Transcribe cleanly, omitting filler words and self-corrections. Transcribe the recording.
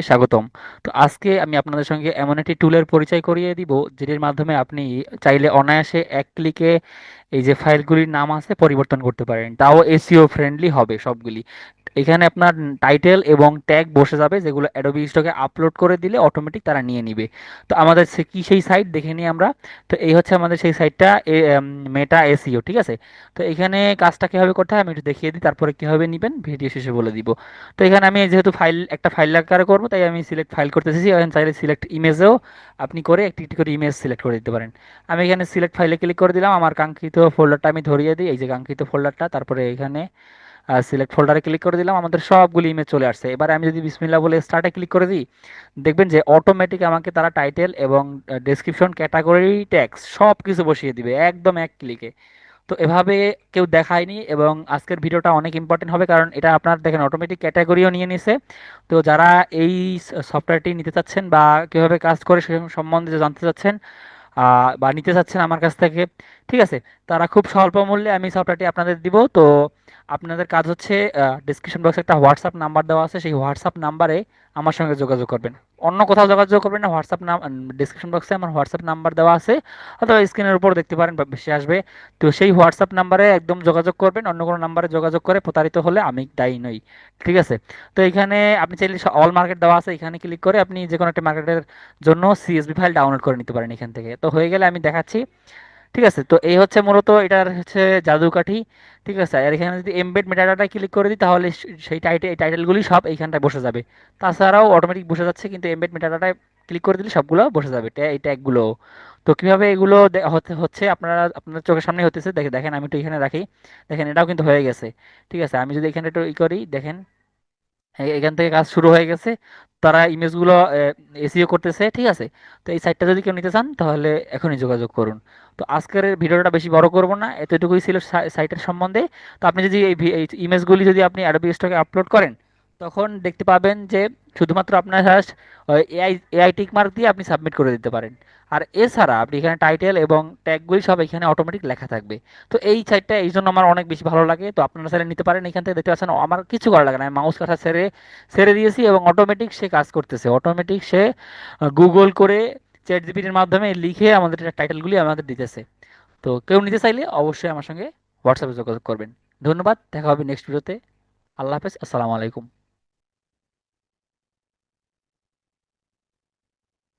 স্বাগতম। তো আজকে আমি আপনাদের সঙ্গে এমন একটি টুলের পরিচয় করিয়ে দিব যেটির মাধ্যমে আপনি চাইলে অনায়াসে এক ক্লিকে এই যে ফাইলগুলির নাম আছে পরিবর্তন করতে পারেন, তাও এসইও ফ্রেন্ডলি হবে সবগুলি। এখানে আপনার টাইটেল এবং ট্যাগ বসে যাবে, যেগুলো অ্যাডোবি স্টকে আপলোড করে দিলে অটোমেটিক তারা নিয়ে নিবে। তো আমাদের কি সেই সাইট দেখে নিই আমরা। তো এই হচ্ছে আমাদের সেই সাইটটা, মেটা এসইও, ঠিক আছে। তো এখানে কাজটা কীভাবে করতে হয় আমি একটু দেখিয়ে দিই, তারপরে কীভাবে নেবেন ভিডিও শেষে বলে দিব। তো এখানে আমি যেহেতু একটা ফাইল আকারে করবো, তাই আমি সিলেক্ট ফাইল করতেছি। এখানে চাইলে সিলেক্ট ইমেজেও আপনি করে একটি একটি করে ইমেজ সিলেক্ট করে দিতে পারেন। আমি এখানে সিলেক্ট ফাইলে ক্লিক করে দিলাম, আমার কাঙ্ক্ষিত ফোল্ডারটা আমি ধরিয়ে দিই, এই যে কাঙ্ক্ষিত ফোল্ডারটা। তারপরে এখানে সিলেক্ট ফোল্ডারে ক্লিক করে দিলাম, আমাদের সবগুলি ইমেজ চলে আসছে। এবার আমি যদি বিসমিল্লাহ বলে স্টার্টে ক্লিক করে দিই, দেখবেন যে অটোমেটিক আমাকে তারা টাইটেল এবং ডেসক্রিপশন, ক্যাটাগরি, ট্যাক্স সব কিছু বসিয়ে দিবে একদম এক ক্লিকে। তো এভাবে কেউ দেখায়নি, এবং আজকের ভিডিওটা অনেক ইম্পর্টেন্ট হবে, কারণ এটা আপনার দেখেন অটোমেটিক ক্যাটাগরিও নিয়ে নিছে। তো যারা এই সফটওয়্যারটি নিতে চাচ্ছেন বা কীভাবে কাজ করে সে সম্বন্ধে জানতে চাচ্ছেন বা নিতে চাচ্ছেন আমার কাছ থেকে, ঠিক আছে, তারা খুব স্বল্প মূল্যে আমি সফটওয়্যারটি আপনাদের দিব। তো আপনাদের কাজ হচ্ছে, ডিসক্রিপশন বক্সে একটা হোয়াটসঅ্যাপ নাম্বার দেওয়া আছে, সেই হোয়াটসঅ্যাপ নাম্বারে আমার সঙ্গে যোগাযোগ করবেন। অন্য কোথাও যোগাযোগ করবেন না, হোয়াটসঅ্যাপ নাম ডিসক্রিপশন বক্সে আমার হোয়াটসঅ্যাপ নাম্বার দেওয়া আছে, অথবা স্ক্রিনের উপর দেখতে পারেন বা বেশি আসবে। তো সেই হোয়াটসঅ্যাপ নাম্বারে একদম যোগাযোগ করবেন, অন্য কোনো নাম্বারে যোগাযোগ করে প্রতারিত হলে আমি দায়ী নই, ঠিক আছে। তো এখানে আপনি চাইলে অল মার্কেট দেওয়া আছে, এখানে ক্লিক করে আপনি যে কোনো একটা মার্কেটের জন্য সিএসভি ফাইল ডাউনলোড করে নিতে পারেন এখান থেকে। তো হয়ে গেলে আমি দেখাচ্ছি, ঠিক আছে। তো এই হচ্ছে মূলত এটার হচ্ছে জাদুকাঠি, ঠিক আছে। আর এখানে যদি এমবেড মেটাডাটায় ক্লিক করে দিই, তাহলে সেই এই টাইটেলগুলি সব এইখানটায় বসে যাবে। তাছাড়াও অটোমেটিক বসে যাচ্ছে, কিন্তু এমবেড মেটাডাটায় ক্লিক করে দিলে সবগুলো বসে যাবে, এই ট্যাগগুলো। তো কিভাবে এগুলো হচ্ছে আপনারা আপনার চোখের সামনে হতেছে, দেখেন আমি একটু এখানে রাখি, দেখেন এটাও কিন্তু হয়ে গেছে, ঠিক আছে। আমি যদি এখানে একটু করি, দেখেন এখান থেকে কাজ শুরু হয়ে গেছে। তারা ইমেজগুলো এসইও করতেছে, ঠিক আছে। তো এই সাইটটা যদি কেউ নিতে চান তাহলে এখনই যোগাযোগ করুন। তো আজকের ভিডিওটা বেশি বড় করব না, এতটুকুই ছিল সাইটের সম্বন্ধে। তো আপনি যদি এই ইমেজগুলি যদি আপনি অ্যাডোবি স্টকে আপলোড করেন, তখন দেখতে পাবেন যে শুধুমাত্র আপনার জাস্ট এআই টিক মার্ক দিয়ে আপনি সাবমিট করে দিতে পারেন। আর এছাড়া আপনি এখানে টাইটেল এবং ট্যাগগুলি সব এখানে অটোমেটিক লেখা থাকবে। তো এই সাইটটা এই জন্য আমার অনেক বেশি ভালো লাগে। তো আপনারা চাইলে নিতে পারেন, এখান থেকে দেখতে পাচ্ছেন আমার কিছু করা লাগে না, আমি মাউস কাঁচা ছেড়ে ছেড়ে দিয়েছি এবং অটোমেটিক সে কাজ করতেছে। অটোমেটিক সে গুগল করে চ্যাট জিপিটির মাধ্যমে লিখে আমাদের টাইটেলগুলি আমাদের দিতেছে। তো কেউ নিতে চাইলে অবশ্যই আমার সঙ্গে হোয়াটসঅ্যাপে যোগাযোগ করবেন। ধন্যবাদ, দেখা হবে নেক্সট ভিডিওতে। আল্লাহ হাফেজ, আসসালামু আলাইকুম।